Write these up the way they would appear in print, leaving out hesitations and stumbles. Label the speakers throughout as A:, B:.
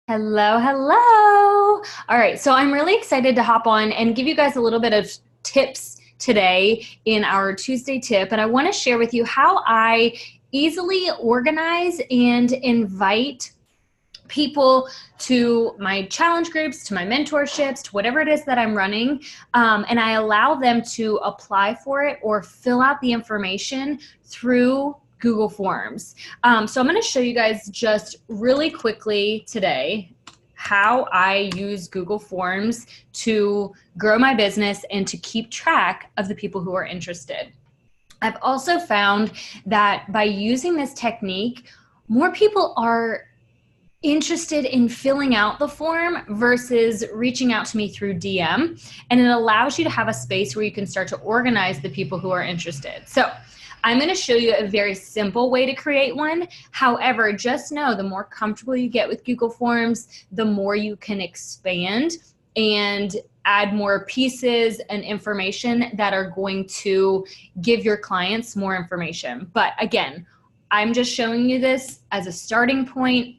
A: Hello, hello. All right, so I'm really excited to hop on and give you guys a little bit of tips today in our Tuesday tip. And I want to share with you how I easily organize and invite people to my challenge groups, to my mentorships, to whatever it is that I'm running. And I allow them to apply for it or fill out the information through Google Forms. So I'm going to show you guys just really quickly today how I use Google Forms to grow my business and to keep track of the people who are interested. I've also found that by using this technique, more people are interested in filling out the form versus reaching out to me through DM. And it allows you to have a space where you can start to organize the people who are interested. So I'm going to show you a very simple way to create one. However, just know the more comfortable you get with Google Forms, the more you can expand and add more pieces and information that are going to give your clients more information. But again, I'm just showing you this as a starting point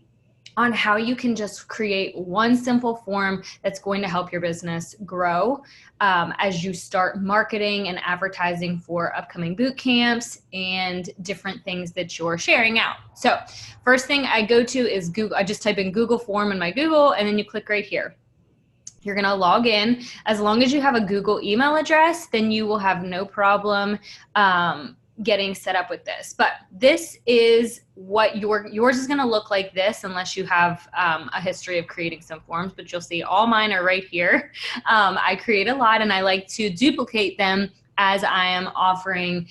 A: on how you can just create one simple form that's going to help your business grow as you start marketing and advertising for upcoming boot camps and different things that you're sharing out. So first thing I go to is Google. I just type in Google Form in my Google, and then you click right here. You're going to log in. As long as you have a Google email address, then you will have no problem getting set up with this. But this is what yours is going to look like this, unless you have a history of creating some forms, but you'll see all mine are right here. I create a lot, and I like to duplicate them as I am offering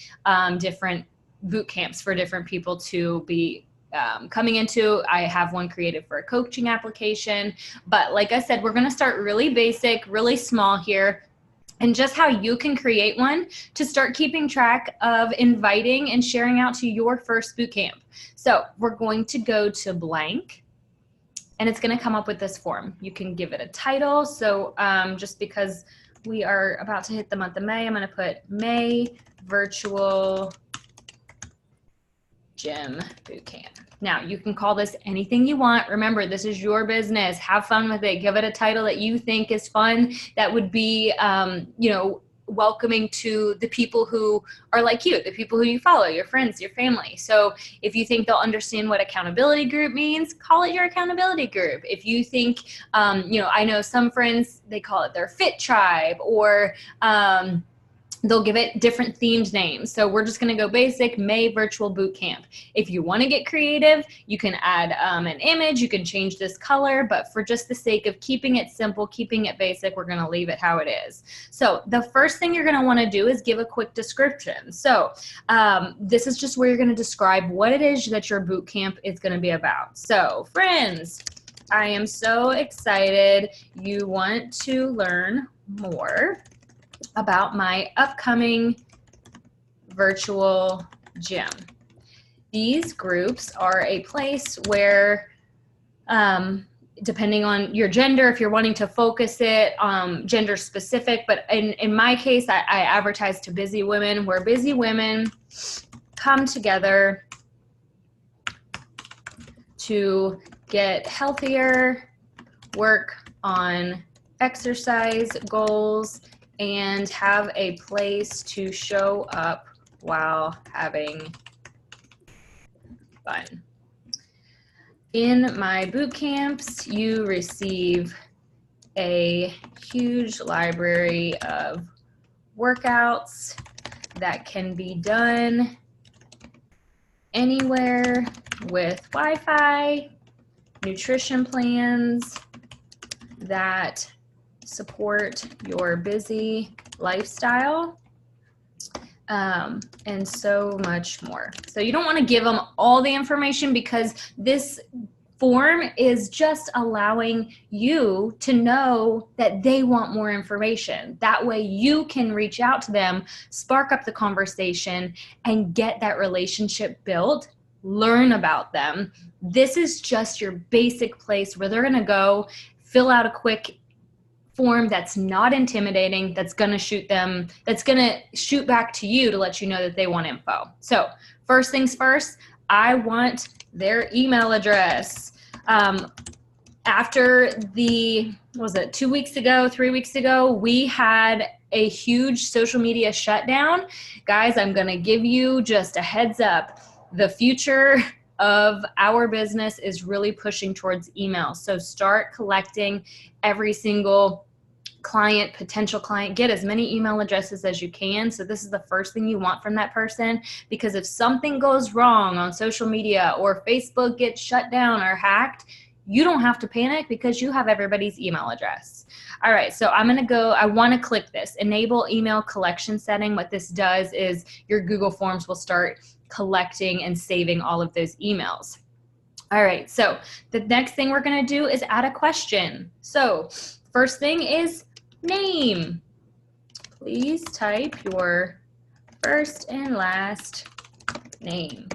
A: different boot camps for different people to be coming into. I have one created for a coaching application, but like I said, we're going to start really basic, really small here. And just how you can create one to start keeping track of inviting and sharing out to your first boot camp. So we're going to go to blank, and it's going to come up with this form. You can give it a title. So just because we are about to hit the month of May, I'm going to put May Virtual Gym Bootcamp. Now, you can call this anything you want. Remember, this is your business. Have fun with it. Give it a title that you think is fun, that would be, welcoming to the people who are like you, the people who you follow, your friends, your family. So if you think they'll understand what accountability group means, call it your accountability group. If you think, I know some friends, they call it their fit tribe, or they'll give it different themed names. So we're just going to go basic, May Virtual Boot Camp. If you want to get creative, you can add an image, you can change this color, but for just the sake of keeping it simple, keeping it basic, we're going to leave it how it is. So the first thing you're going to want to do is give a quick description. So this is just where you're going to describe what it is that your boot camp is going to be about. So friends, I am so excited you want to learn more about my upcoming virtual gym. These groups are a place where, depending on your gender, if you're wanting to focus it gender specific, but in my case, I advertise to busy women, where busy women come together to get healthier, work on exercise goals, and have a place to show up while having fun. In my boot camps, you receive a huge library of workouts that can be done anywhere with Wi-Fi, nutrition plans that support your busy lifestyle, and so much more. So you don't want to give them all the information, because this form is just allowing you to know that they want more information. That way you can reach out to them, spark up the conversation, and get that relationship built, learn about them. This is just your basic place where they're going to go fill out a quick form that's not intimidating, that's going to shoot back to you to let you know that they want info. So first things first, I want their email address. after the, what was it, 2 weeks ago, 3 weeks ago, we had a huge social media shutdown. Guys, I'm going to give you just a heads up. The future of our business is really pushing towards email. So start collecting every single client, potential client, get as many email addresses as you can. So this is the first thing you want from that person, because if something goes wrong on social media or Facebook gets shut down or hacked, you don't have to panic because you have everybody's email address. All right, so I'm gonna go, I wanna click this, enable email collection setting. What this does is your Google Forms will start collecting and saving all of those emails. All right, so the next thing we're gonna do is add a question. So first thing is name. Please type your first and last name.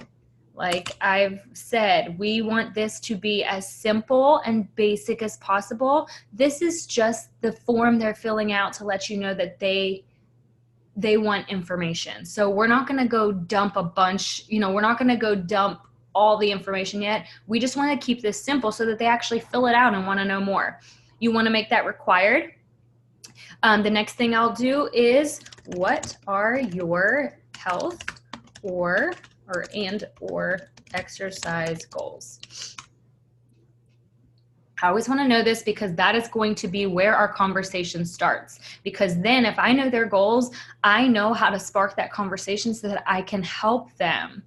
A: Like I've said, we want this to be as simple and basic as possible. This is just the form they're filling out to let you know that they want information. So we're not gonna go dump a bunch, we're not gonna go dump all the information yet. We just wanna keep this simple so that they actually fill it out and wanna know more. You wanna make that required. The next thing I'll do is, what are your health or exercise goals? I always want to know this because that is going to be where our conversation starts. Because then if I know their goals, I know how to spark that conversation so that I can help them.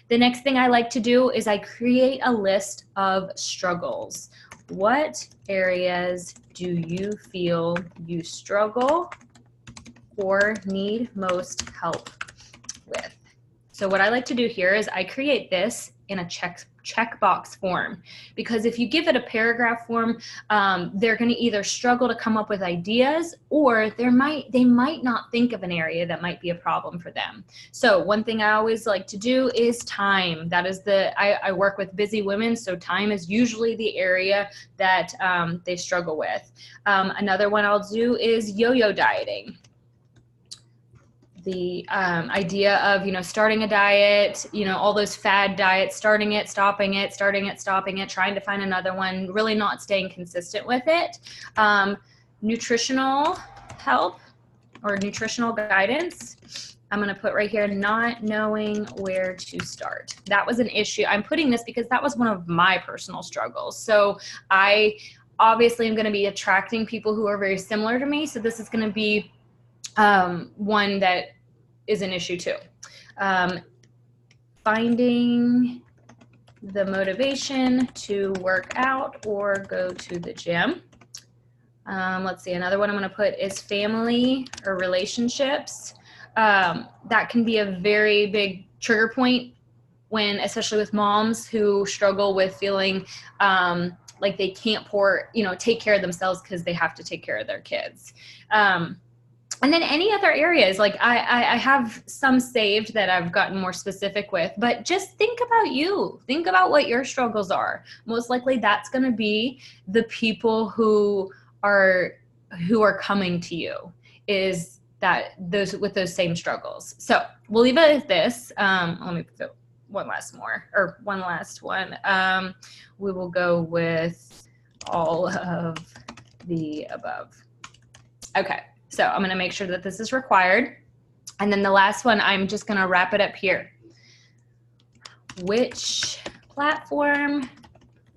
A: The next thing I like to do is I create a list of struggles. What areas do you feel you struggle or need most help with? So what I like to do here is I create this in a checkbox form, because if you give it a paragraph form, they're going to either struggle to come up with ideas, or they might not think of an area that might be a problem for them. So one thing I always like to do is time. That is I work with busy women, so time is usually the area that they struggle with. Another one I'll do is yo-yo dieting. The idea of, starting a diet, all those fad diets, starting it, stopping it, starting it, stopping it, trying to find another one, really not staying consistent with it. Nutritional help or nutritional guidance. I'm going to put right here, not knowing where to start. That was an issue. I'm putting this because that was one of my personal struggles. So I obviously am going to be attracting people who are very similar to me. So this is going to be one that is an issue too. Finding the motivation to work out or go to the gym. Let's see, another one I'm going to put is family or relationships. That can be a very big trigger point when, especially with moms who struggle with feeling like they can't take care of themselves because they have to take care of their kids. And then any other areas, like I have some saved that I've gotten more specific with, but just think about you. Think about what your struggles are. Most likely that's going to be the people who are coming to you, is that those with those same struggles. So we'll leave it at this. Let me put one last one. We will go with all of the above. Okay. So I'm going to make sure that this is required. And then the last one, I'm just going to wrap it up here. Which platform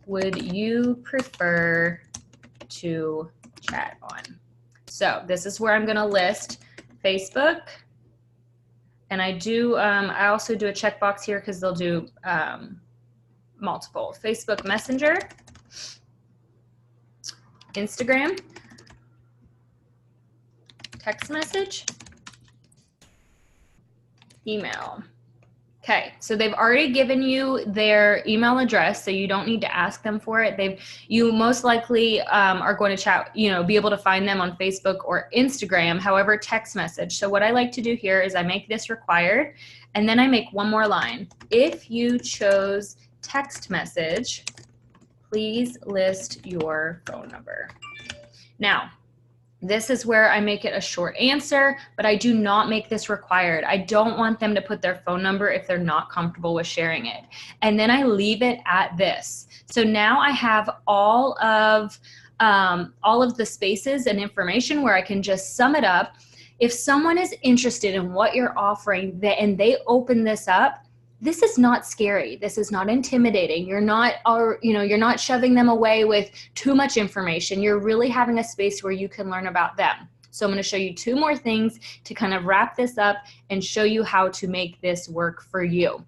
A: would you prefer to chat on? So this is where I'm going to list Facebook. And I also do a checkbox here because they'll do multiple. Facebook Messenger, Instagram, text message, email. Okay, so they've already given you their email address, so you don't need to ask them for it. You most likely are going to chat, be able to find them on Facebook or Instagram, however, text message. So what I like to do here is I make this required, and then I make one more line. If you chose text message, please list your phone number. Now, This is where I make it a short answer, but I do not make this required. I don't want them to put their phone number if they're not comfortable with sharing it. And then I leave it at this. So now I have all of the spaces and information where I can just sum it up. If someone is interested in what you're offering and they open this up, this is not scary. This is not intimidating. You're not shoving them away with too much information. You're really having a space where you can learn about them. So I'm going to show you 2 more things to kind of wrap this up and show you how to make this work for you.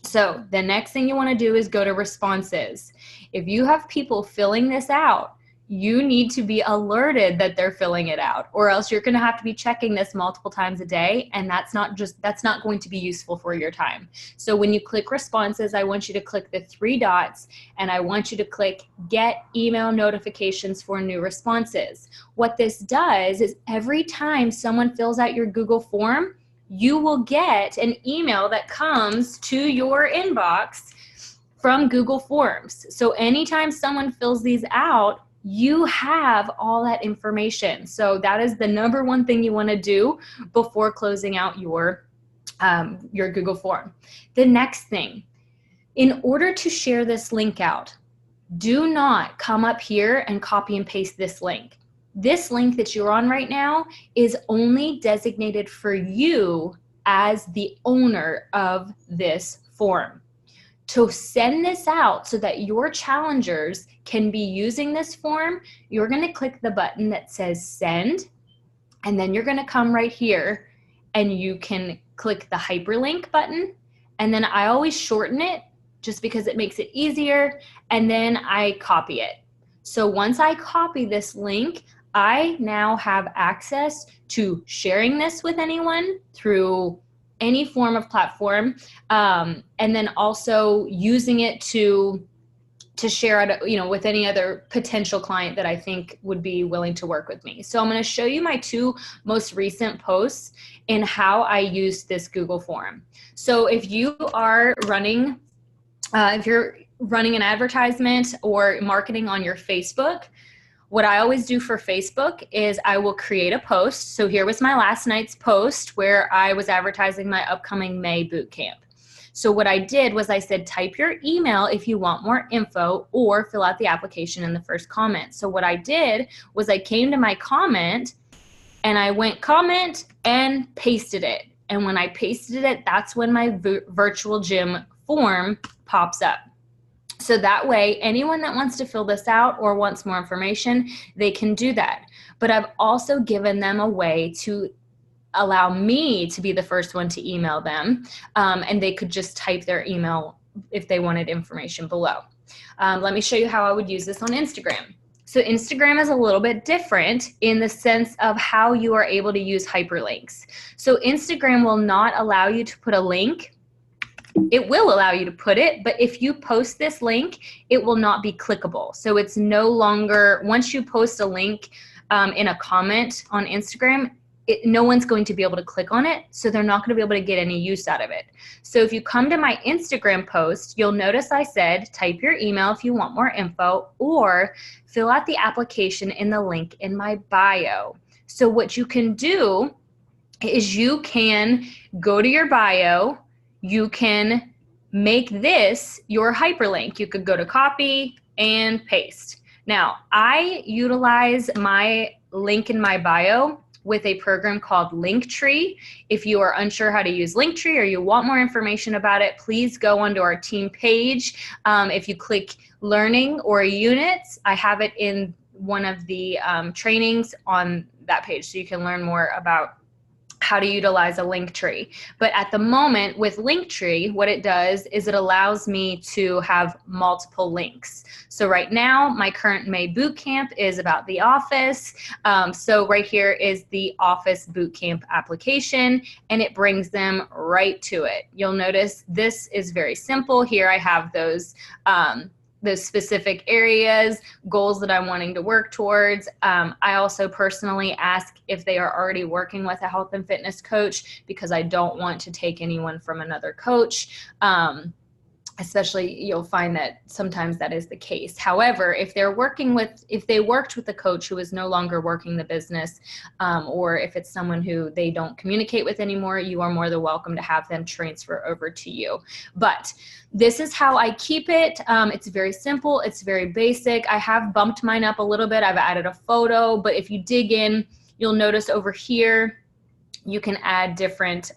A: So the next thing you want to do is go to responses. If you have people filling this out, you need to be alerted that they're filling it out, or else you're going to have to be checking this multiple times a day, and that's not going to be useful for your time. So when you click responses, I want you to click the 3 dots, and I want you to click get email notifications for new responses. What this does is every time someone fills out your Google form, you will get an email that comes to your inbox from Google Forms. So anytime someone fills these out, you have all that information. So that is the number 1 thing you want to do before closing out your Google form. The next thing, in order to share this link out, do not come up here and copy and paste this link. This link that you're on right now is only designated for you as the owner of this form. To send this out so that your challengers can be using this form, you're going to click the button that says send, and then you're going to come right here and you can click the hyperlink button, and then I always shorten it just because it makes it easier, and then I copy it. So once I copy this link, I now have access to sharing this with anyone through any form of platform, and then also using it to share it, with any other potential client that I think would be willing to work with me. So I'm going to show you my 2 most recent posts and how I use this Google form. So if you are running, if you're running an advertisement or marketing on your Facebook, what I always do for Facebook is I will create a post. So here was my last night's post where I was advertising my upcoming May boot camp. So what I did was I said, type your email if you want more info, or fill out the application in the first comment. So what I did was I came to my comment and I went comment and pasted it. And when I pasted it, that's when my virtual gym form pops up. So that way, anyone that wants to fill this out or wants more information, they can do that. But I've also given them a way to allow me to be the first one to email them, and they could just type their email if they wanted information below. Let me show you how I would use this on Instagram. So Instagram is a little bit different in the sense of how you are able to use hyperlinks. So Instagram will not allow you to put a link. It will allow you to put it, but if you post this link, it will not be clickable. So it's no longer, once you post a link in a comment on Instagram, no one's going to be able to click on it, so they're not going to be able to get any use out of it. So if you come to my Instagram post, you'll notice I said type your email if you want more info, or fill out the application in the link in my bio. So what you can do is you can go to your bio, you can make this your hyperlink. You could go to copy and paste. Now, I utilize my link in my bio with a program called Linktree. If you are unsure how to use Linktree or you want more information about it, please go onto our team page. If you click learning or units, I have it in one of the trainings on that page, so you can learn more about how to utilize a Linktree. But at the moment with Linktree, what it does is it allows me to have multiple links. So right now, my current May boot camp is about the office. So right here is the office boot camp application, and it brings them right to it. You'll notice this is very simple. Here I have those specific areas, goals that I'm wanting to work towards. I also personally ask if they are already working with a health and fitness coach, because I don't want to take anyone from another coach. especially you'll find that sometimes that is the case. However, if they worked with a coach who is no longer working the business, or if it's someone who they don't communicate with anymore, you are more than welcome to have them transfer over to you. But this is how I keep it. It's very simple. It's very basic. I have bumped mine up a little bit. I've added a photo, but if you dig in, you'll notice over here, you can add different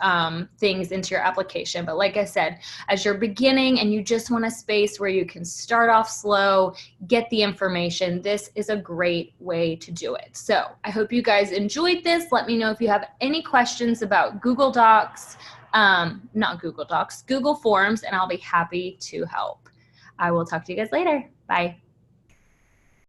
A: things into your application. But like I said, as you're beginning and you just want a space where you can start off slow, get the information, this is a great way to do it. So I hope you guys enjoyed this. Let me know if you have any questions about Google Docs, not Google Docs, Google Forms, and I'll be happy to help. I will talk to you guys later. Bye.